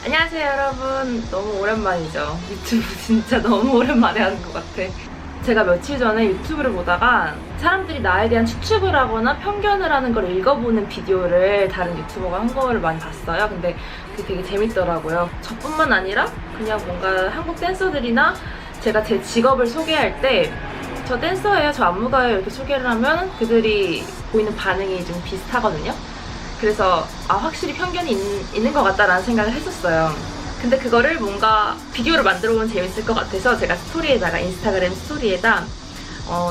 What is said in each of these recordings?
안녕하세요 여러분. 너무 오랜만이죠. 유튜브 진짜 너무 오랜만에 하는 것 같아. 제가 며칠 전에 유튜브를 보다가 사람들이 나에 대한 추측을 하거나 편견을 하는 걸 읽어보는 비디오를 다른 유튜버가 한 거를 많이 봤어요. 근데 그게 되게 재밌더라고요. 저뿐만 아니라 그냥 뭔가 한국 댄서들이나 제가 제 직업을 소개할 때 저 댄서예요, 저 안무가예요 이렇게 소개를 하면 그들이 보이는 반응이 좀 비슷하거든요. 그래서 확실히 편견이 있는 것 같다라는 생각을 했었어요. 근데 그거를 뭔가 비디오를 만들어보면 재밌을 것 같아서 제가 스토리에다가, 인스타그램 스토리에다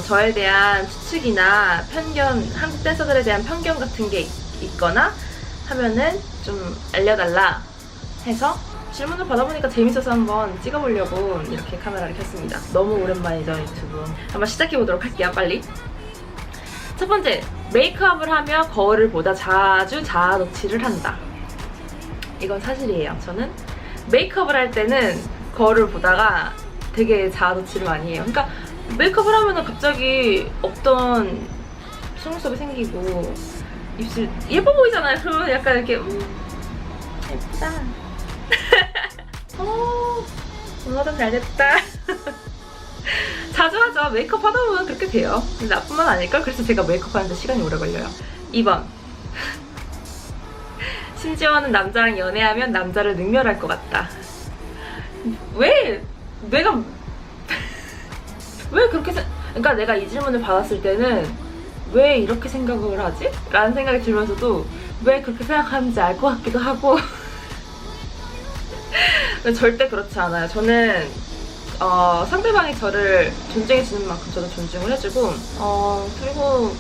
저에 대한 추측이나 편견, 한국 댄서들에 대한 편견 같은 게 있거나 하면은 좀 알려달라 해서 질문을 받아보니까 재밌어서 한번 찍어보려고 이렇게 카메라를 켰습니다. 너무 오랜만이죠, 유튜브. 한번 시작해보도록 할게요, 빨리. 첫 번째, 메이크업을 하며 거울을 보다 자주 자아 덕질을 한다. 이건 사실이에요. 저는 메이크업을 할 때는 거울을 보다가 되게 자아 덕질을 많이 해요. 그러니까 메이크업을 하면 갑자기 없던 속눈썹이 생기고 입술 예뻐 보이잖아요. 그러면 약간 이렇게 예쁘다. 오늘은 잘 됐다. 자주 하죠. 메이크업 하다 보면 그렇게 돼요. 근데 나뿐만 아닐걸? 그래서 제가 메이크업 하는데 시간이 오래 걸려요. 2번. 심지어는 남자랑 연애하면 남자를 능멸할 것 같다. 왜? 내가 왜 그렇게 그러니까 내가 이 질문을 받았을 때는 왜 이렇게 생각을 하지? 라는 생각이 들면서도 왜 그렇게 생각하는지 알 것 같기도 하고 절대 그렇지 않아요. 저는 상대방이 저를 존중해주는 만큼 저도 존중을 해주고 그리고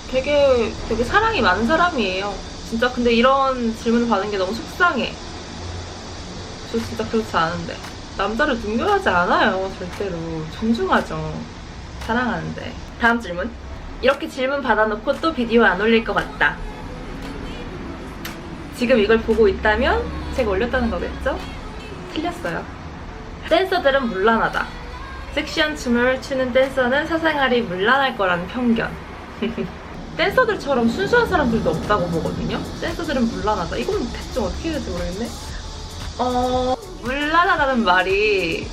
되게 사랑이 많은 사람이에요. 진짜. 근데 이런 질문을 받은 게 너무 속상해. 저 진짜 그렇지 않은데. 남자를 능멸하지 않아요. 절대로. 존중하죠. 사랑하는데. 다음 질문. 이렇게 질문 받아놓고 또 비디오 안 올릴 것 같다. 지금 이걸 보고 있다면 제가 올렸다는 거겠죠? 틀렸어요. 댄서들은 문란하다. 섹시한 춤을 추는 댄서는 사생활이 문란할 거라는 편견. 댄서들처럼 순수한 사람들도 없다고 보거든요. 댄서들은 문란하다. 이건 대충 어떻게 해야 될지 모르겠네. 문란하다는 말이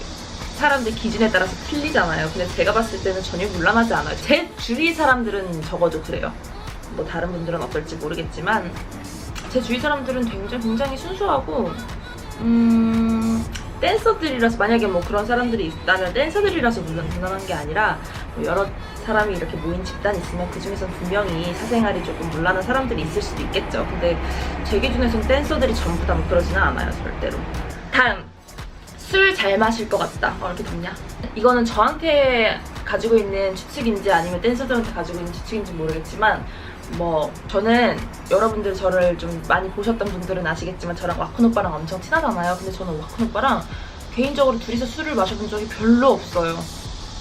사람들 기준에 따라서 틀리잖아요. 근데 제가 봤을 때는 전혀 문란하지 않아요. 제 주위 사람들은 적어도 그래요. 뭐 다른 분들은 어떨지 모르겠지만 제 주위 사람들은 굉장히 순수하고 댄서들이라서, 만약에 뭐 그런 사람들이 있다면 댄서들이라서 물론 무난한 게 아니라 뭐 여러 사람이 이렇게 모인 집단이 있으면 그 중에서는 분명히 사생활이 조금 문란한 사람들이 있을 수도 있겠죠. 근데 제 기준에서는 댄서들이 전부 다 뭐 그러지는 않아요, 절대로. 다음, 술 잘 마실 것 같다. 이렇게 덥냐? 이거는 저한테 가지고 있는 추측인지 아니면 댄서들한테 가지고 있는 추측인지 모르겠지만 뭐 저는, 여러분들 저를 좀 많이 보셨던 분들은 아시겠지만 저랑 와쿤 오빠랑 엄청 친하잖아요. 근데 저는 와쿤 오빠랑 개인적으로 둘이서 술을 마셔본 적이 별로 없어요.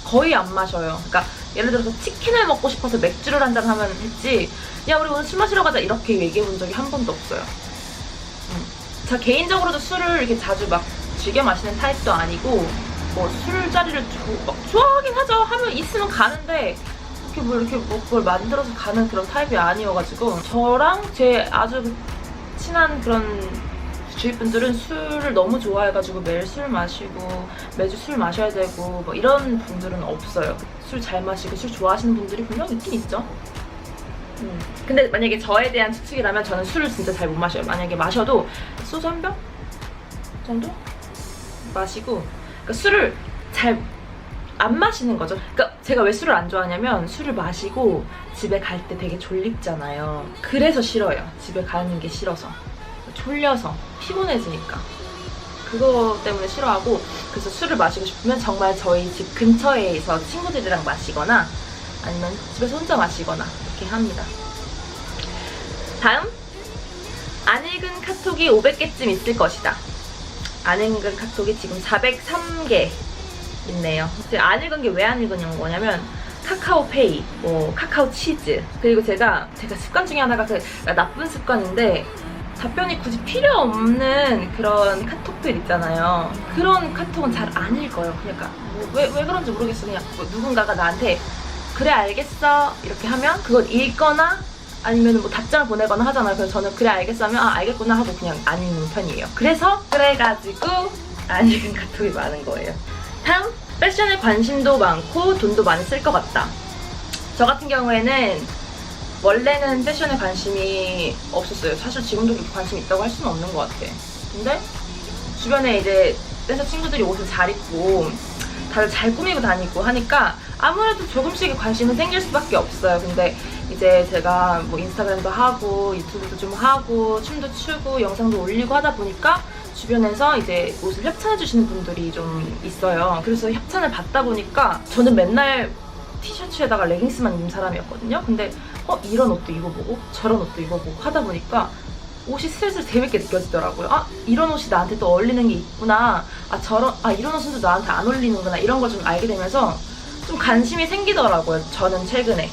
거의 안 마셔요. 그러니까 예를 들어서 치킨을 먹고 싶어서 맥주를 한잔 하면 했지, 야 우리 오늘 술 마시러 가자 이렇게 얘기해본 적이 한 번도 없어요. 제가 개인적으로도 술을 이렇게 자주 막 즐겨 마시는 타입도 아니고 뭐 술자리를 좋아하긴 하죠. 하면 있으면 가는데 이렇게 뭐 그걸 만들어서 가는 그런 타입이 아니어가지고, 저랑 제 아주 친한 그런 주위 분들은 술을 너무 좋아해가지고 매일 술 마시고 매주 술 마셔야 되고 뭐 이런 분들은 없어요. 술 잘 마시고 술 좋아하시는 분들이 분명 있긴 있죠. 근데 만약에 저에 대한 추측이라면 저는 술을 진짜 잘 못 마셔요. 만약에 마셔도 소주 한 병 정도 마시고, 그러니까 술을 잘 안 마시는 거죠. 그러니까 제가 왜 술을 안 좋아하냐면 술을 마시고 집에 갈 때 되게 졸립잖아요. 그래서 싫어요. 집에 가는 게 싫어서. 졸려서 피곤해지니까 그거 때문에 싫어하고, 그래서 술을 마시고 싶으면 정말 저희 집 근처에서 친구들이랑 마시거나 아니면 집에서 혼자 마시거나 이렇게 합니다. 다음, 안 읽은 카톡이 500개쯤 있을 것이다. 안 읽은 카톡이 지금 403개 있네요. 안 읽은 게 왜 안 읽은 거냐면 카카오페이, 뭐 카카오 치즈, 그리고 제가 습관 중에 하나가 나쁜 습관인데 답변이 굳이 필요 없는 그런 카톡들 있잖아요. 그런 카톡은 잘 안 읽어요. 그러니까 왜 그런지 모르겠어. 그냥 뭐 누군가가 나한테 그래 알겠어 이렇게 하면 그걸 읽거나 아니면 뭐 답장을 보내거나 하잖아요. 그래서 저는 그래 알겠어 하면 아 알겠구나 하고 그냥 안 읽는 편이에요. 그래가지고 안 읽은 카톡이 많은 거예요. 다음, 패션에 관심도 많고 돈도 많이 쓸 것 같다. 저 같은 경우에는 원래는 패션에 관심이 없었어요. 사실 지금도 그렇게 관심이 있다고 할 수는 없는 것 같아. 근데 주변에 이제 댄서 친구들이 옷을 잘 입고 다들 잘 꾸미고 다니고 하니까 아무래도 조금씩의 관심은 생길 수밖에 없어요. 근데 이제 제가 뭐 인스타그램도 하고 유튜브도 좀 하고 춤도 추고 영상도 올리고 하다 보니까 주변에서 이제 옷을 협찬해주시는 분들이 좀 있어요. 그래서 협찬을 받다 보니까 저는 맨날 티셔츠에다가 레깅스만 입는 사람이었거든요. 근데 이런 옷도 입어보고 저런 옷도 입어보고 하다 보니까 옷이 슬슬 재밌게 느껴지더라고요. 아 이런 옷이 나한테 또 어울리는 게 있구나. 이런 옷은 또 나한테 안 어울리는구나. 이런 걸 좀 알게 되면서 좀 관심이 생기더라고요. 저는 최근에.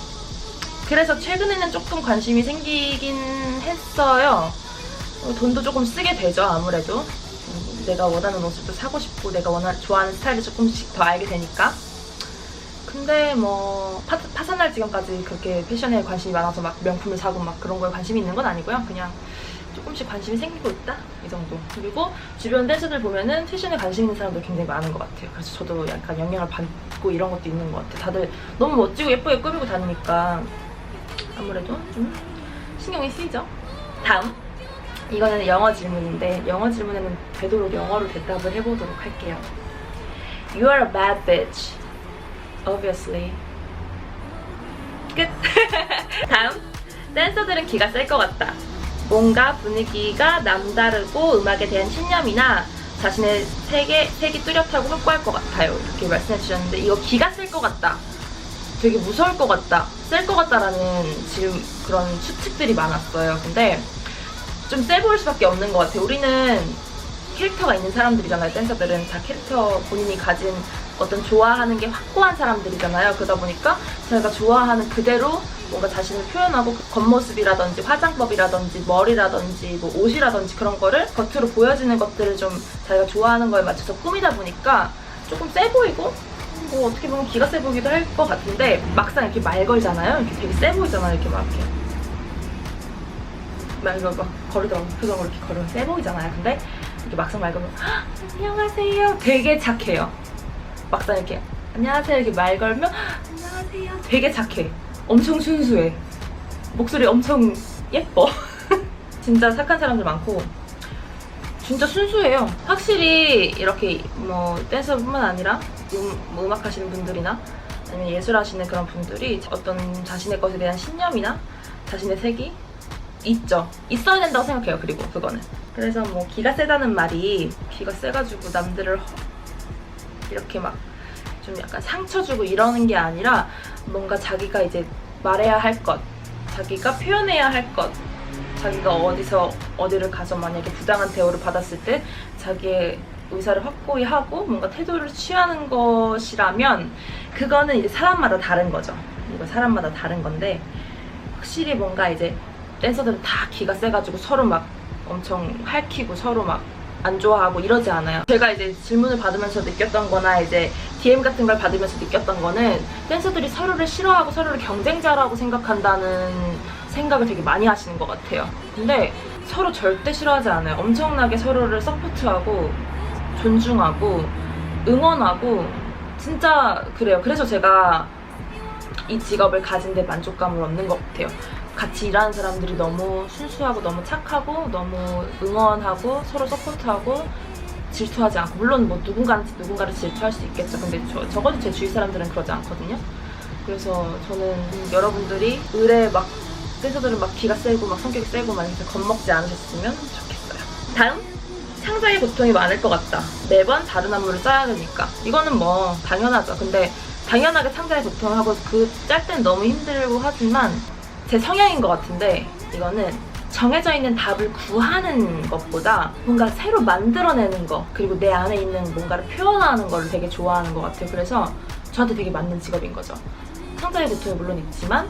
그래서 최근에는 조금 관심이 생기긴 했어요. 돈도 조금 쓰게 되죠. 아무래도 내가 원하는 옷을 또 사고 싶고 내가 좋아하는 스타일을 조금씩 더 알게 되니까. 근데 뭐 파산날 지금까지 그렇게 패션에 관심이 많아서 막 명품을 사고 막 그런 거에 관심이 있는 건 아니고요. 그냥 조금씩 관심이 생기고 있다? 이 정도. 그리고 주변 댄서들 보면은 패션에 관심 있는 사람들 굉장히 많은 것 같아요. 그래서 저도 약간 영향을 받고 이런 것도 있는 것 같아요. 다들 너무 멋지고 예쁘게 꾸미고 다니니까 아무래도 좀 신경이 쓰이죠. 다음, 이거는 영어 질문인데 영어 질문에는 되도록 영어로 대답을 해보도록 할게요. You are a bad bitch. Obviously. 끝. 다음, 댄서들은 기가 셀 것 같다. 뭔가 분위기가 남다르고 음악에 대한 신념이나 자신의 색이 뚜렷하고 확고할 것 같아요. 이렇게 말씀해 주셨는데 이거 기가 셀 것 같다. 되게 무서울 것 같다. 셀 것 같다라는 지금 그런 추측들이 많았어요. 근데 좀 세 보일 수밖에 없는 것 같아요. 우리는 캐릭터가 있는 사람들이잖아요. 댄서들은 다 캐릭터 본인이 가진 어떤 좋아하는 게 확고한 사람들이잖아요. 그러다 보니까 자기가 좋아하는 그대로 뭔가 자신을 표현하고 겉모습이라든지 화장법이라든지 머리라든지 뭐 옷이라든지 그런 거를 겉으로 보여지는 것들을 좀 자기가 좋아하는 거에 맞춰서 꾸미다 보니까 조금 세 보이고 뭐 어떻게 보면 기가 세 보이기도 할 것 같은데 막상 이렇게 말 걸잖아요. 이렇게 되게 세 보이잖아요. 이렇게 막 이렇게 막 거리더라고 표정으로 이렇게 걸으면 세 보이잖아요. 근데 이렇게 막상 말 걸면 안녕하세요 되게 착해요. 막상 이렇게 안녕하세요 이렇게 말 걸면 안녕하세요 되게 착해. 엄청 순수해. 목소리 엄청 예뻐. 진짜 착한 사람들 많고 진짜 순수해요. 확실히 이렇게 뭐 댄서뿐만 아니라 음악 하시는 분들이나 아니면 예술 하시는 그런 분들이 어떤 자신의 것에 대한 신념이나 자신의 색이 있죠. 있어야 된다고 생각해요. 그리고 그거는 그래서 뭐 기가 세다는 말이 기가 세가지고 남들을 이렇게 막 좀 약간 상처 주고 이러는 게 아니라 뭔가 자기가 이제 말해야 할 것, 자기가 표현해야 할 것, 자기가 어디를 가서 만약에 부당한 대우를 받았을 때 자기의 의사를 확고히 하고 뭔가 태도를 취하는 것이라면 그거는 이제 사람마다 다른 거죠. 이거 사람마다 다른 건데 확실히 뭔가 이제 댄서들은 다 기가 세가지고 서로 막 엄청 핥히고 서로 막 안 좋아하고 이러지 않아요. 제가 이제 질문을 받으면서 느꼈던 거나 이제 DM 같은 걸 받으면서 느꼈던 거는 댄서들이 서로를 싫어하고 서로를 경쟁자라고 생각한다는 생각을 되게 많이 하시는 것 같아요. 근데 서로 절대 싫어하지 않아요. 엄청나게 서로를 서포트하고 존중하고 응원하고 진짜 그래요. 그래서 제가 이 직업을 가진 데 만족감을 얻는 것 같아요. 같이 일하는 사람들이 너무 순수하고 너무 착하고 너무 응원하고 서로 서포트하고 질투하지 않고 물론 뭐 누군가를 질투할 수 있겠죠. 근데 적어도 제 주위 사람들은 그러지 않거든요. 그래서 저는 여러분들이 의뢰 막 댄서들은 막 기가 세고 막 성격이 세고 막 이렇게 겁먹지 않으셨으면 좋겠어요. 다음, 창작의 고통이 많을 것 같다. 매번 다른 안무를 짜야 되니까. 이거는 뭐 당연하죠. 근데 당연하게 창작의 고통을 하고 그 짤 땐 너무 힘들고 하지만 제 성향인 것 같은데 이거는 정해져 있는 답을 구하는 것보다 뭔가 새로 만들어내는 거 그리고 내 안에 있는 뭔가를 표현하는 걸 되게 좋아하는 것 같아요. 그래서 저한테 되게 맞는 직업인 거죠. 창작의 고통이 물론 있지만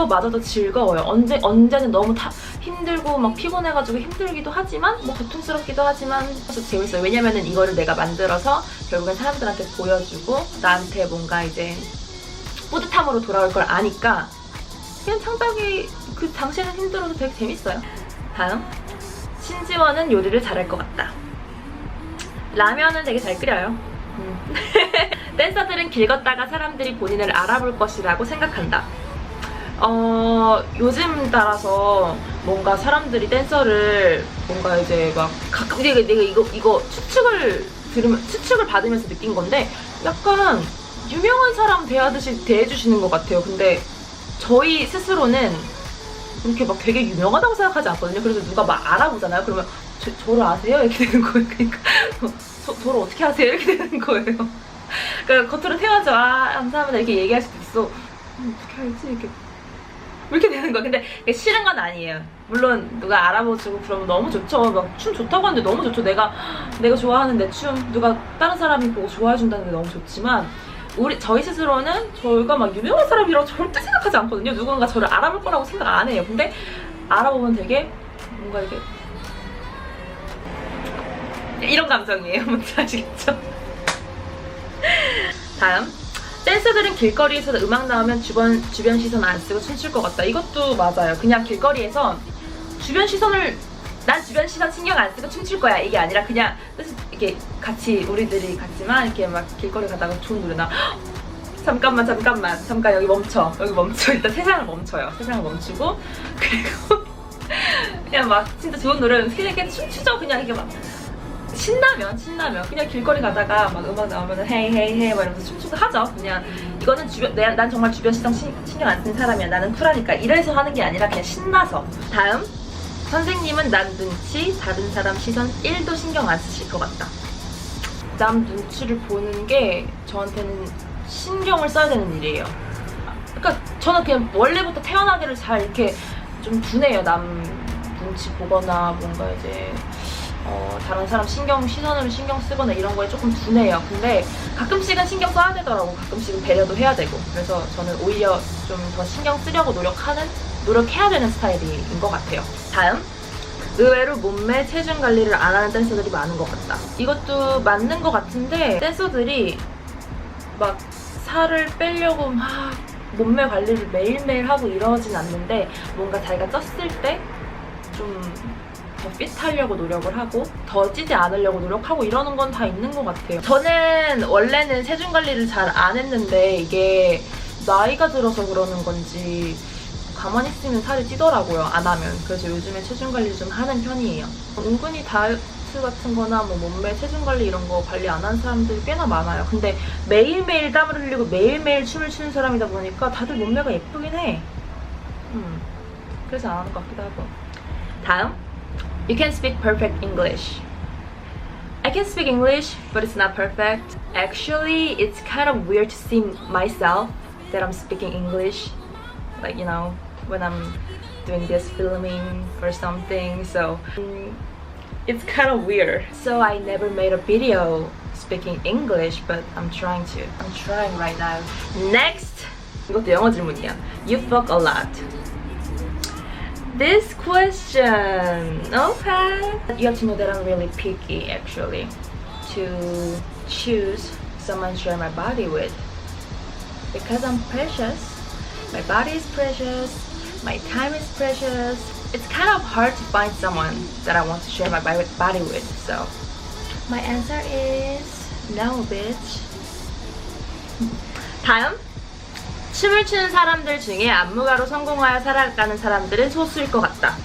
그거마저도 즐거워요. 언제는 너무 힘들고 막 피곤해가지고 힘들기도 하지만 뭐 고통스럽기도 하지만 그래서 재밌어요. 왜냐면은 이거를 내가 만들어서 결국엔 사람들한테 보여주고 나한테 뭔가 이제 뿌듯함으로 돌아올 걸 아니까 그냥 창작이 그 당시에는 힘들어도 되게 재밌어요. 다음, 신지원은 요리를 잘할 것 같다. 라면은 되게 잘 끓여요. 댄서들은 길 걷다가 사람들이 본인을 알아볼 것이라고 생각한다. 요즘 따라서 뭔가 사람들이 댄서를 뭔가 이제 막 가끔 내가 이거 추측을 받으면서 느낀 건데 약간 유명한 사람 대하듯이 대해주시는 것 같아요. 근데 저희 스스로는 그렇게 막 되게 유명하다고 생각하지 않거든요. 그래서 누가 막 알아보잖아요. 그러면 저를 아세요? 이렇게 되는 거예요. 그러니까 저를 어떻게 아세요? 이렇게 되는 거예요. 그러니까 겉으로 태워져 감사합니다 이렇게 얘기할 수도 있어. 어떻게 알지? 이렇게 되는 거야. 근데 싫은 건 아니에요. 물론 누가 알아보시고 그러면 너무 좋죠. 막 춤 좋다고 하는데 너무 좋죠. 내가 좋아하는 내 춤 누가 다른 사람이 보고 좋아해준다는 게 너무 좋지만 저희 스스로는 저희가 막 유명한 사람이라고 절대 생각하지 않거든요. 누군가 저를 알아볼 거라고 생각 안 해요. 근데 알아보면 되게 뭔가 이게 이런 감정이에요. 뭔지 아시겠죠? 다음, 댄서들은 길거리에서 음악 나오면 주변 시선 안 쓰고 춤출 것 같다. 이것도 맞아요. 그냥 길거리에서 주변 시선 신경 안 쓰고 춤출 거야 이게 아니라 그냥 이렇게 같이 우리들이 같지만 이렇게 막 길거리 가다가 좋은 노래 나 잠깐 여기 멈춰 일단 세상을 멈춰요. 세상을 멈추고 그리고 그냥 막 진짜 좋은 노래는 그냥 춤추죠. 그냥 이게 막 신나면 그냥 길거리 가다가 막 음악 나오면 헤이 막 이러면서 춤추고 하죠. 그냥 이거는 난 정말 주변 시선 신경 안 쓰는 사람이야. 나는 쿨하니까 이래서 하는 게 아니라 그냥 신나서. 다음, 선생님은 난 눈치, 다른 사람 시선 1도 신경 안 쓰실 것 같다. 남 눈치를 보는 게 저한테는 신경을 써야 되는 일이에요. 그러니까 저는 그냥 원래부터 태어나기를 잘 이렇게 좀 둔해요. 남 눈치 보거나 뭔가 이제 다른 사람 시선으로 신경 쓰거나 이런 거에 조금 둔해요. 근데 가끔씩은 신경 써야 되더라고. 가끔씩은 배려도 해야 되고. 그래서 저는 오히려 좀 더 신경 쓰려고 노력해야 되는 스타일인 것 같아요. 다음, 의외로 몸매 체중 관리를 안 하는 댄서들이 많은 것 같다. 이것도 맞는 것 같은데 댄서들이 막 살을 빼려고 막 몸매 관리를 매일매일 하고 이러진 않는데 뭔가 자기가 쪘을 때 좀 더 핏하려고 노력을 하고 더 찌지 않으려고 노력하고 이러는 건 다 있는 것 같아요. 저는 원래는 체중 관리를 잘 안 했는데 이게 나이가 들어서 그러는 건지 가만히 있으면 살이 찌더라고요. 안 하면. 그래서 요즘에 체중 관리 좀 하는 편이에요. 은근히 다이어트 같은 거나 뭐 몸매 체중 관리 이런 거 관리 안 하는 사람들이 꽤나 많아요. 근데 매일매일 땀을 흘리고 매일매일 춤을 추는 사람이다 보니까 다들 몸매가 예쁘긴 해. 그래서 안 하는 것 같기도 하고. 다음, You can speak perfect English. I can speak English, but it's not perfect. Actually, it's kind of weird to see myself that I'm speaking English. Like, you know, when I'm doing this filming or something. So, it's kind of weird. So I never made a video speaking English, but I'm trying to. I'm trying right now. Next! 이것도 영어 질문이야. You fuck a lot. This question, okay. You have to know that I'm really picky actually to choose someone to share my body with because I'm precious. My body is precious. My time is precious. It's kind of hard to find someone that I want to share my body with. So my answer is no, bitch. 다음. 춤을 추는 사람들 중에 안무가로 성공하여 살아가는 사람들은 소수일 것 같다.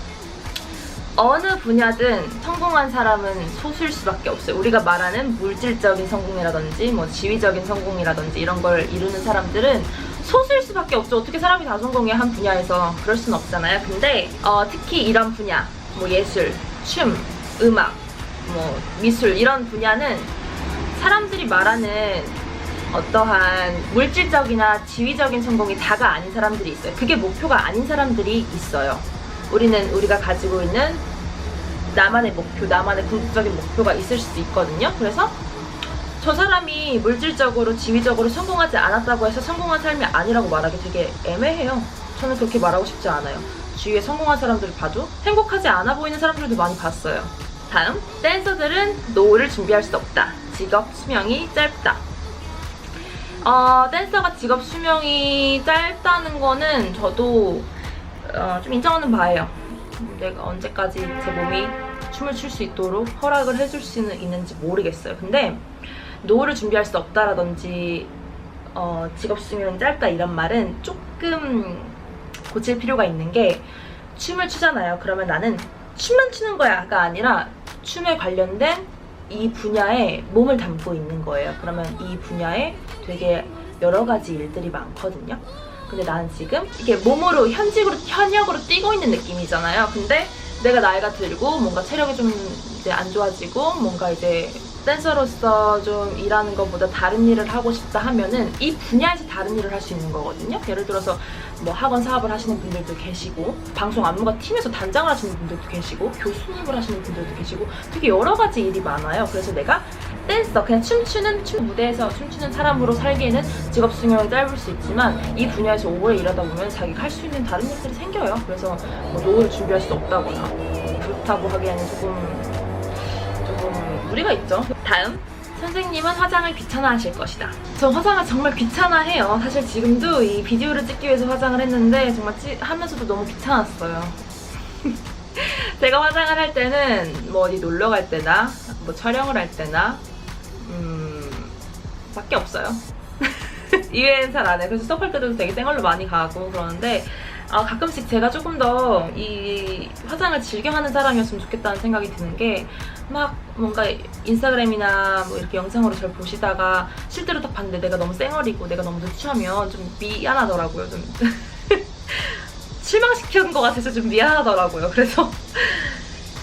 어느 분야든 성공한 사람은 소수일 수밖에 없어요. 우리가 말하는 물질적인 성공이라든지 뭐 지위적인 성공이라든지 이런 걸 이루는 사람들은 소수일 수밖에 없죠. 어떻게 사람이 다 성공해 한 분야에서. 그럴 순 없잖아요. 근데 특히 이런 분야, 뭐 예술, 춤, 음악, 뭐 미술 이런 분야는 사람들이 말하는 어떠한 물질적이나 지위적인 성공이 다가 아닌 사람들이 있어요. 그게 목표가 아닌 사람들이 있어요. 우리가 가지고 있는 나만의 목표, 나만의 궁극적인 목표가 있을 수도 있거든요. 그래서 저 사람이 물질적으로, 지위적으로 성공하지 않았다고 해서 성공한 삶이 아니라고 말하기 되게 애매해요. 저는 그렇게 말하고 싶지 않아요. 주위에 성공한 사람들을 봐도 행복하지 않아 보이는 사람들도 많이 봤어요. 다음, 댄서들은 노후를 준비할 수 없다. 직업 수명이 짧다. 댄서가 직업 수명이 짧다는 거는 저도 좀 인정하는 바예요. 내가 언제까지 제 몸이 춤을 출 수 있도록 허락을 해줄 수는 있는지 모르겠어요. 근데 노후를 준비할 수 없다라든지 직업 수명이 짧다 이런 말은 조금 고칠 필요가 있는 게, 춤을 추잖아요. 그러면 나는 춤만 추는 거야가 아니라 춤에 관련된 이 분야에 몸을 담고 있는 거예요. 그러면 이 분야에 되게 여러 가지 일들이 많거든요. 근데 나는 지금 이게 몸으로 현역으로 뛰고 있는 느낌이잖아요. 근데 내가 나이가 들고 뭔가 체력이 좀 이제 안 좋아지고 뭔가 이제 댄서로서 좀 일하는 것보다 다른 일을 하고 싶다 하면은 이 분야에서 다른 일을 할 수 있는 거거든요. 예를 들어서 뭐 학원 사업을 하시는 분들도 계시고, 방송 안무가 팀에서 단장을 하시는 분들도 계시고, 교수님을 하시는 분들도 계시고, 되게 여러 가지 일이 많아요. 그래서 내가 댄서, 그냥 무대에서 춤추는 사람으로 살기에는 직업 수명이 짧을 수 있지만 이 분야에서 오래 일하다 보면 자기가 할 수 있는 다른 일들이 생겨요. 그래서 뭐 노후를 준비할 수 없다거나 그렇다고 하기에는 조금 무리가 있죠. 다음, 선생님은 화장을 귀찮아하실 것이다. 저 화장을 정말 귀찮아해요. 사실 지금도 이 비디오를 찍기 위해서 화장을 했는데 정말 하면서도 너무 귀찮았어요. 제가 화장을 할 때는 뭐 어디 놀러 갈 때나 뭐 촬영을 할 때나 밖에 없어요. 이외에는 잘 안 해. 그래서 수업할 때도 되게 쌩얼로 많이 가고 그러는데 가끔씩 제가 조금 더 이 화장을 즐겨하는 사람이었으면 좋겠다는 생각이 드는 게, 막 뭔가 인스타그램이나 뭐 이렇게 영상으로 저를 보시다가 실제로 딱 봤는데 내가 너무 쌩얼이고 내가 너무 누추하면 좀 미안하더라고요. 좀 실망시키는 것 같아서 좀 미안하더라고요. 그래서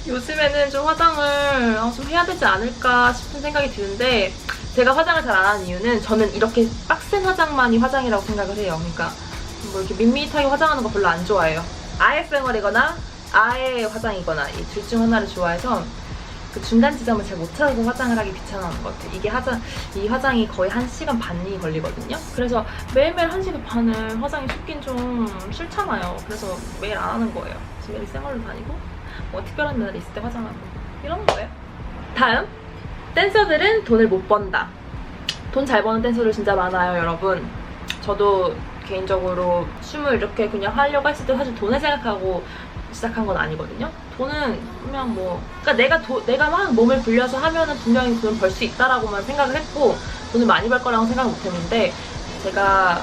요즘에는 좀 화장을 좀 해야 되지 않을까 싶은 생각이 드는데, 제가 화장을 잘 안 하는 이유는 저는 이렇게 빡센 화장만이 화장이라고 생각을 해요. 그러니까 뭐 이렇게 밋밋하게 화장하는 거 별로 안 좋아해요. 아예 쌩얼이거나 아예 화장이거나 이 둘 중 하나를 좋아해서 그 중간 지점을 잘 못 찾아서 화장을 하기 귀찮아하는 것 같아요. 이 화장이 거의 1시간 반이 걸리거든요. 그래서 매일매일 1시간 반을 화장이 쏟긴 좀 싫잖아요. 그래서 매일 안 하는 거예요. 그래서 매일 쌩얼로 다니고 뭐 특별한 날 있을 때 화장하고 이러는 거예요. 다음, 댄서들은 돈을 못 번다. 돈 잘 버는 댄서들 진짜 많아요, 여러분. 저도 개인적으로 춤을 이렇게 그냥 하려고 했을 때 사실 돈을 생각하고 시작한 건 아니거든요. 돈은 그냥 뭐, 그러니까 내가 막 몸을 불려서 하면은 분명히 돈을 벌 수 있다라고만 생각을 했고, 돈을 많이 벌 거라고 생각 못 했는데, 제가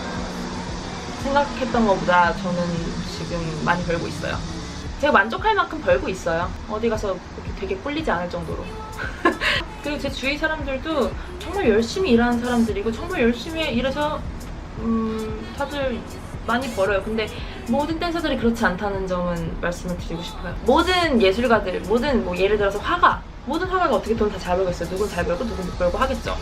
생각했던 것보다 저는 지금 많이 벌고 있어요. 제가 만족할 만큼 벌고 있어요. 어디 가서 그렇게 되게 꿀리지 않을 정도로. 그리고 제 주위 사람들도 정말 열심히 일하는 사람들이고, 정말 열심히 일해서 다들 많이 벌어요. 근데 모든 댄서들이 그렇지 않다는 점은 말씀을 드리고 싶어요. 모든 예술가들, 모든 뭐 예를 들어서 모든 화가가 어떻게 돈 다 잘 벌겠어요. 누군 잘 벌고 누군 못 벌고 하겠죠.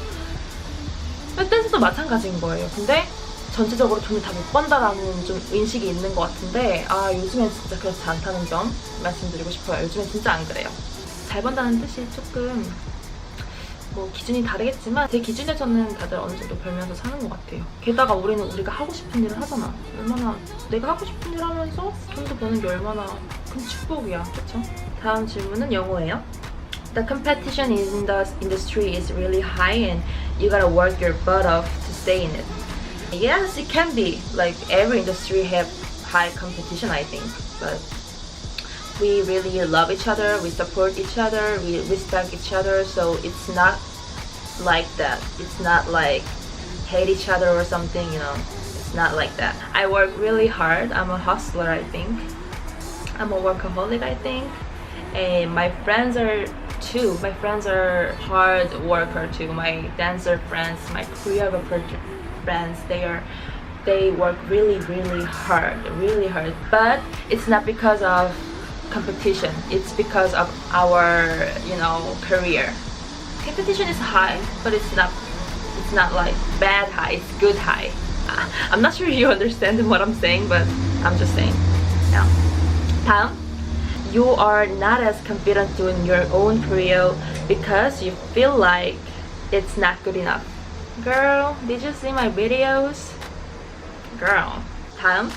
댄서도 마찬가지인 거예요. 근데 전체적으로 돈을 다 못 번다라는 좀 인식이 있는 것 같은데, 요즘엔 진짜 그렇지 않다는 점 말씀드리고 싶어요. 요즘엔 진짜 안 그래요. 잘 번다는 뜻이 조금 뭐 기준이 다르겠지만 제 기준에서는 다들 어느 정도 벌면서 사는 것 같아요. 게다가 우리는 우리가 하고 싶은 일을 하잖아. 얼마나 내가 하고 싶은 일 하면서 돈도 버는 게 얼마나 큰 축복이야. 그쵸? 다음 질문은 영어예요. The competition in the industry is really high and you gotta work your butt off to stay in it. Yes, it can be. Like every industry have high competition, I think. But we really love each other, we support each other, we respect each other, so it's not like that. It's not like hate each other or something, you know. It's not like that. I work really hard. I'm a hustler, I think. I'm a workaholic, I think. And my friends are too. My friends are hard worker too. My dancer friends, my choreographer friends, they work really hard. But it's not because of competition. It's because of our, career. Competition is high, but it's not like bad high. It's good high. I'm not sure you understand what I'm saying, but I'm just saying. Yeah. 다음, you are not as confident doing your own career because you feel like it's not good enough. Girl, did you see my videos? Girl. 다음,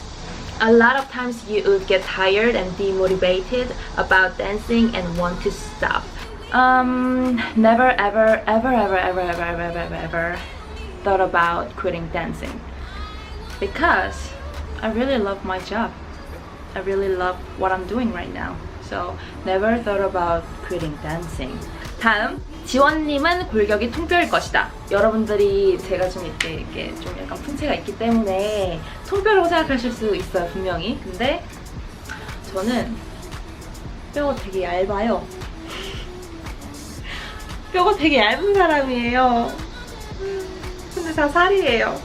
A lot of times you would get tired and demotivated about dancing and want to stop. Never ever thought about quitting dancing because I really love my job. I really love what I'm doing right now. So never thought about quitting dancing. 다음, 지원님은 골격이 통뼈일 것이다. 여러분들이 제가 좀 이렇게 좀 약간 풍채가 있기 때문에 통뼈라고 생각하실 수 있어요, 분명히. 근데 저는 뼈가 되게 얇아요. 뼈가 되게 얇은 사람이에요. 근데 다 살이에요.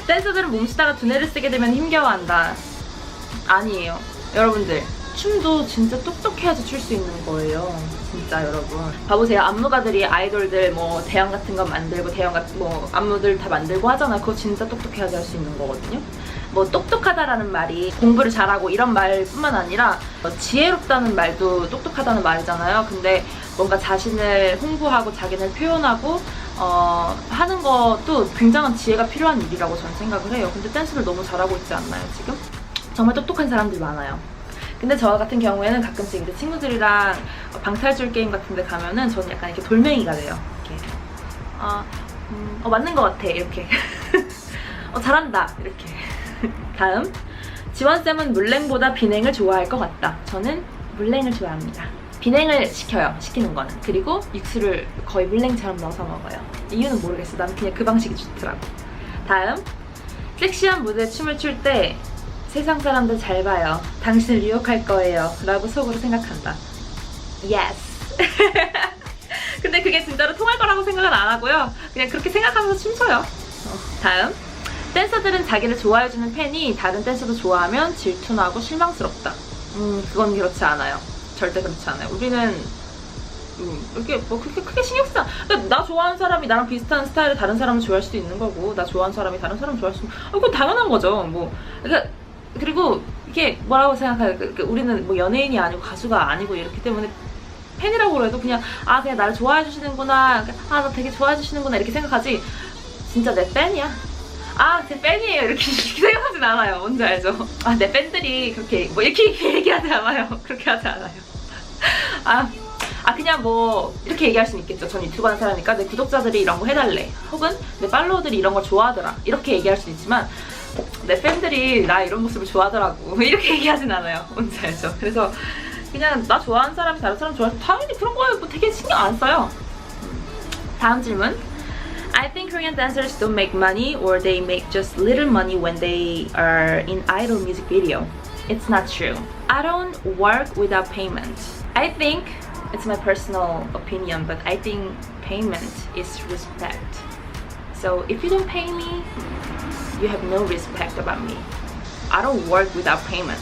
댄서들은 몸쓰다가 두뇌를 쓰게 되면 힘겨워한다. 아니에요. 여러분들, 춤도 진짜 똑똑해야지 출 수 있는 거예요. 진짜 여러분. 봐보세요. 안무가들이 아이돌들 뭐 대형 같은 거 만들고 대형 같은 뭐 안무들 다 만들고 하잖아요. 그거 진짜 똑똑해야지 할 수 있는 거거든요. 뭐 똑똑하다라는 말이 공부를 잘하고 이런 말뿐만 아니라 지혜롭다는 말도 똑똑하다는 말이잖아요. 근데 뭔가 자신을 홍보하고 자기를 표현하고 하는 것도 굉장한 지혜가 필요한 일이라고 저는 생각을 해요. 근데 댄스를 너무 잘하고 있지 않나요, 지금? 정말 똑똑한 사람들이 많아요. 근데 저 같은 경우에는 가끔씩 이제 친구들이랑 방탈출 게임 같은 데 가면은 저는 약간 이렇게 돌멩이가 돼요. 이렇게. 맞는 것 같아. 이렇게. 잘한다. 이렇게. 다음. 지원쌤은 물냉보다 비냉을 좋아할 것 같다. 저는 물냉을 좋아합니다. 비냉을 시키는 거는. 그리고 육수를 거의 물냉처럼 넣어서 먹어요. 이유는 모르겠어. 난 그냥 그 방식이 좋더라고. 다음. 섹시한 무대에 춤을 출 때 세상 사람들 잘 봐요. 당신을 유혹할 거예요. 라고 속으로 생각한다. Yes. 근데 그게 진짜로 통할 거라고 생각은 안 하고요. 그냥 그렇게 생각하면서 춤춰요. 다음. 댄서들은 자기를 좋아해주는 팬이 다른 댄서도 좋아하면 질투나고 실망스럽다. 그건 그렇지 않아요. 절대 그렇지 않아요. 우리는 이렇게 뭐 그렇게 크게 신경 쓰지 않아. 나 좋아하는 사람이 나랑 비슷한 스타일을 다른 사람은 좋아할 수도 있는 거고, 나 좋아하는 사람이 다른 사람을 좋아할 수도 있는 거고, 그건 당연한 거죠. 뭐 그러니까 그리고 이게 뭐라고 생각해요? 우리는 뭐 연예인이 아니고 가수가 아니고 이렇기 때문에 팬이라고 해도 그냥 그냥 나를 좋아해 주시는구나, 나 되게 좋아해 주시는구나 이렇게 생각하지. 진짜 내 팬이야. 제 팬이에요. 이렇게 생각하진 않아요. 뭔지 알죠? 내 팬들이 그렇게 뭐 이렇게 얘기하지 않아요. 그렇게 하지 않아요. 그냥 뭐 이렇게 얘기할 수는 있겠죠. 전 유튜브 하는 사람이니까 내 구독자들이 이런 거 해달래, 혹은 내 팔로워들이 이런 걸 좋아하더라, 이렇게 얘기할 수는 있지만 내 팬들이 나 이런 모습을 좋아하더라고 이렇게 얘기하진 않아요. 뭔지 알죠? 그래서 그냥 나 좋아하는 사람이 다른 사람 좋아해서 당연히 그런 거에 뭐 되게 신경 안 써요. 다음 질문. I think Korean dancers don't make money, or they make just little money when they are in idol music video. It's not true. I don't work without payment. I think, it's my personal opinion, but I think payment is respect. So if you don't pay me, you have no respect about me. I don't work without payment.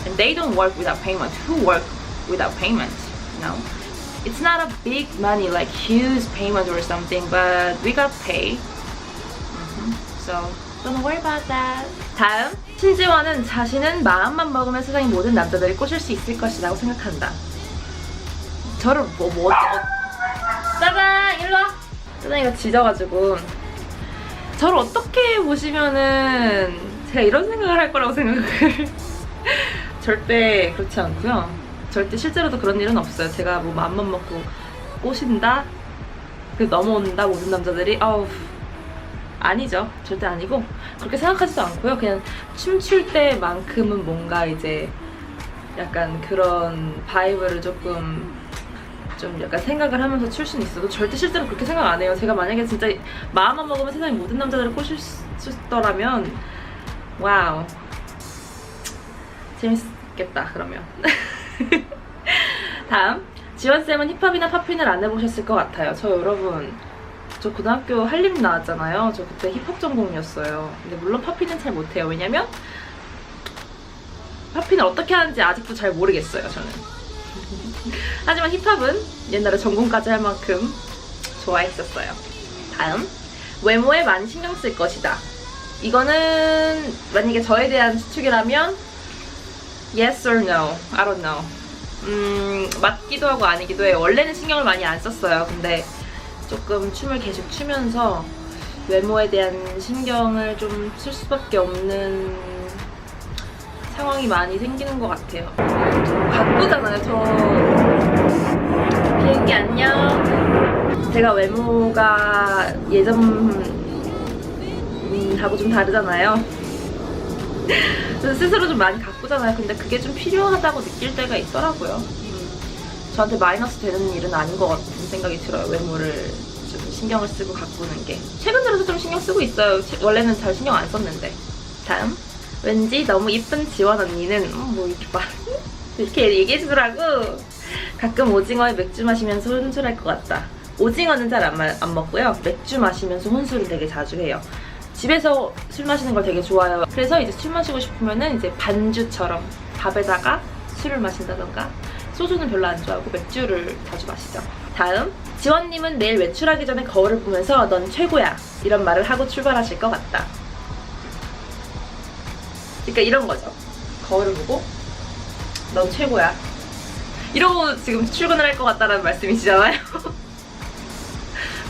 And they don't work without payment. Who work without payment? No. It's not a big money, like huge payment or something, but we got paid. So don't worry about that. 다음. 신지원은 자신은 마음만 먹으면 세상의 모든 남자들을 꼬실 수 있을 것이라고 생각한다. 저를 짜잔! 일로 와! 짜잔이가 짖어가지고 저를 어떻게 보시면은 제가 이런 생각을 할 거라고 생각을 절대 그렇지 않고요. 절대 실제로도 그런 일은 없어요. 제가 뭐 마음만 먹고 꼬신다? 넘어온다 모든 남자들이? 아니죠. 절대 아니고 그렇게 생각하지도 않고요. 그냥 춤출 때만큼은 뭔가 이제 약간 그런 바이브를 좀 약간 생각을 하면서 출 수는 있어도 절대 실제로 그렇게 생각 안 해요. 제가 만약에 진짜 마음만 먹으면 세상의 모든 남자들을 꼬실 수 있더라면 와우, 재밌겠다 그러면. 다음. 지원쌤은 힙합이나 팝핀을 안 해보셨을 것 같아요. 여러분, 저 고등학교 한림 나왔잖아요. 저 그때 힙합 전공이었어요. 근데 물론 팝핀은 잘 못해요. 왜냐면 팝핀을 어떻게 하는지 아직도 잘 모르겠어요, 저는. 하지만 힙합은 옛날에 전공까지 할 만큼 좋아했었어요. 다음. 외모에 많이 신경 쓸 것이다. 이거는 만약에 저에 대한 추측이라면 yes or no, I don't know. 맞기도 하고 아니기도 해요. 원래는 신경을 많이 안 썼어요. 근데 조금 춤을 계속 추면서 외모에 대한 신경을 좀 쓸 수밖에 없는 상황이 많이 생기는 것 같아요. 저 가꾸잖아요. 저 비행기 안녕. 제가 외모가 예전하고 좀 다르잖아요. 그래서 스스로 좀 많이 가꾸잖아요. 근데 그게 좀 필요하다고 느낄 때가 있더라고요. 저한테 마이너스 되는 일은 아닌 것 같은 생각이 들어요. 외모를 좀 신경을 쓰고 가꾸는 게. 최근 들어서 좀 신경 쓰고 있어요. 원래는 잘 신경 안 썼는데. 다음. 왠지 너무 이쁜 지원 언니는 뭐 이렇게 막 이렇게 얘기해주더라고. 가끔 오징어에 맥주 마시면서 혼술할 것 같다. 오징어는 잘 안 먹고요. 맥주 마시면서 혼술을 되게 자주 해요. 집에서 술 마시는 걸 되게 좋아해요. 그래서 이제 술 마시고 싶으면은 이제 반주처럼 밥에다가 술을 마신다던가, 소주는 별로 안 좋아하고 맥주를 자주 마시죠. 다음. 지원님은 내일 외출하기 전에 거울을 보면서 넌 최고야 이런 말을 하고 출발하실 것 같다. 그러니까 이런 거죠. 거울을 보고 넌 최고야 이러고 지금 출근을 할 것 같다는 말씀이시잖아요.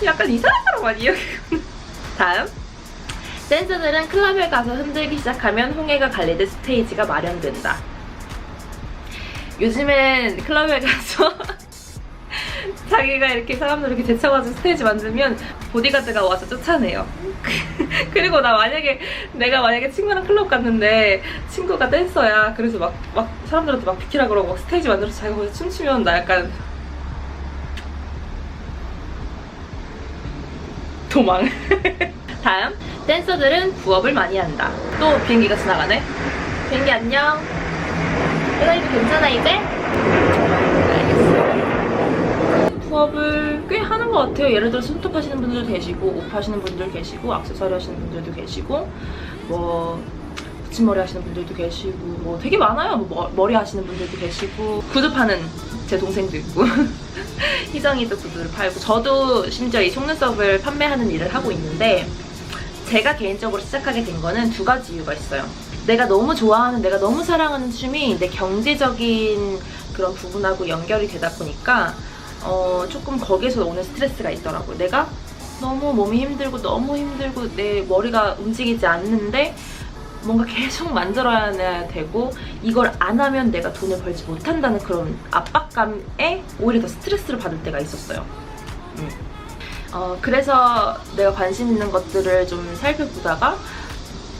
약간 이상한 사람 아니에요? 다음. 댄서들은 클럽에 가서 흔들기 시작하면 홍해가 갈리듯 스테이지가 마련된다. 요즘엔 클럽에 가서 자기가 이렇게 사람들 이렇게 제쳐가지고 스테이지 만들면 보디가드가 와서 쫓아내요. 그리고 내가 만약에 친구랑 클럽 갔는데 친구가 댄서야. 그래서 막 사람들한테 막 비키라 그러고 막 스테이지 만들어서 자기가 거기서 춤추면 나 약간 도망. 다음. 댄서들은 부업을 많이 한다. 또 비행기가 지나가네. 비행기 안녕. 내가 이거 괜찮아 이제? 알겠어요. 부업을 꽤 하는 것 같아요. 예를 들어 손톱 하시는 분들도 계시고, 옷 하시는 분들 계시고, 액세서리 하시는 분들도 계시고, 뭐 붙임머리 하시는 분들도 계시고, 뭐 되게 많아요. 뭐 머리 하시는 분들도 계시고, 구두 파는 제 동생도 있고. 희정이도 구두를 팔고, 저도 심지어 이 속눈썹을 판매하는 일을 하고 있는데, 제가 개인적으로 시작하게 된 거는 두 가지 이유가 있어요. 내가 너무 좋아하는, 내가 너무 사랑하는 춤이 내 경제적인 그런 부분하고 연결이 되다 보니까 조금 거기에서 오는 스트레스가 있더라고요. 내가 너무 몸이 힘들고 너무 힘들고 내 머리가 움직이지 않는데 뭔가 계속 만들어야 되고 이걸 안 하면 내가 돈을 벌지 못한다는 그런 압박감에 오히려 더 스트레스를 받을 때가 있었어요. 그래서 내가 관심 있는 것들을 좀 살펴보다가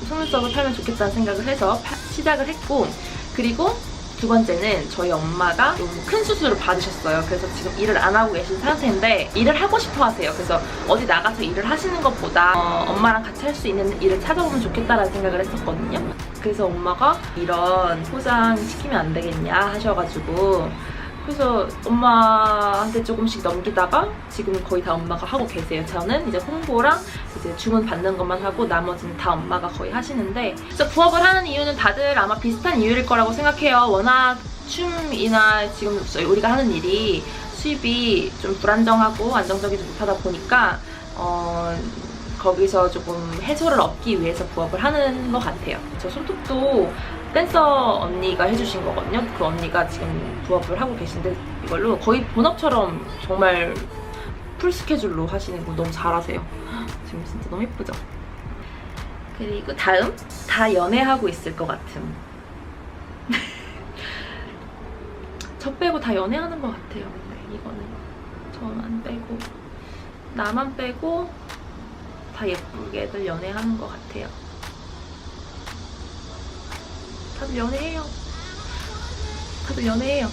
속눈썹을 팔면 좋겠다는 생각을 해서 시작을 했고, 그리고 두 번째는 저희 엄마가 좀 큰 수술을 받으셨어요. 그래서 지금 일을 안 하고 계신 상태인데 일을 하고 싶어 하세요. 그래서 어디 나가서 일을 하시는 것보다 엄마랑 같이 할 수 있는 일을 찾아보면 좋겠다라는 생각을 했었거든요. 그래서 엄마가 이런 포장 시키면 안 되겠냐 하셔가지고, 그래서 엄마한테 조금씩 넘기다가 지금 거의 다 엄마가 하고 계세요. 저는 이제 홍보랑 이제 주문 받는 것만 하고 나머지는 다 엄마가 거의 하시는데, 그래서 부업을 하는 이유는 다들 아마 비슷한 이유일 거라고 생각해요. 워낙 춤이나 지금 우리가 하는 일이 수입이 좀 불안정하고 안정적이지 못하다 보니까 거기서 조금 해소를 얻기 위해서 부업을 하는 것 같아요. 저 손톱도 댄서 언니가 해주신 거거든요. 그 언니가 지금 부업을 하고 계신데 이걸로 거의 본업처럼 정말 풀 스케줄로 하시는 거 너무 잘하세요. 지금 진짜 너무 예쁘죠? 그리고 다음, 다 연애하고 있을 것 같음. 저 빼고 다 연애하는 것 같아요. 근데 이거는 저만 빼고 나만 빼고 다 예쁘게들 연애하는 것 같아요. 다들 연애해요. 다들 연애해요.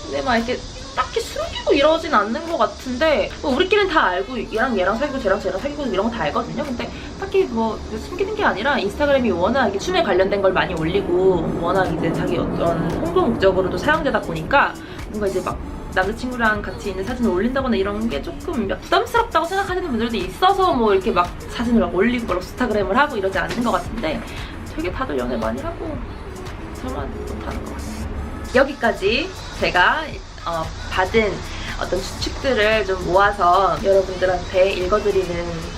근데 막 이렇게 딱히 숨기고 이러진 않는 것 같은데, 뭐 우리끼리는 다 알고 얘랑 사귀고 쟤랑 사귀고 이런 거 다 알거든요. 근데 딱히 뭐 숨기는 게 아니라 인스타그램이 워낙 춤에 관련된 걸 많이 올리고 워낙 이제 자기 어떤 홍보 목적으로도 사용되다 보니까 뭔가 이제 막 남자친구랑 같이 있는 사진을 올린다거나 이런 게 조금 부담스럽다고 생각하시는 분들도 있어서 뭐 이렇게 막 사진을 막 올리고 막 인스타그램을 하고 이러지 않는 것 같은데, 되게 다들 연애 많이 하고 저만 못하는 것 같아요. 여기까지 제가 받은 어떤 추측들을 좀 모아서 여러분들한테 읽어드리는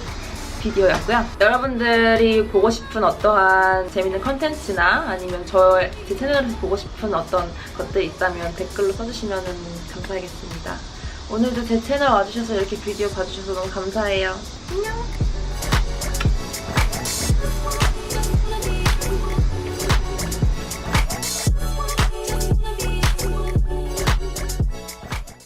비디오였고요. 여러분들이 보고 싶은 어떠한 재밌는 컨텐츠나 아니면 제 채널에서 보고 싶은 어떤 것들 있다면 댓글로 써주시면 감사하겠습니다. 오늘도 제 채널 와주셔서 이렇게 비디오 봐주셔서 너무 감사해요. 안녕!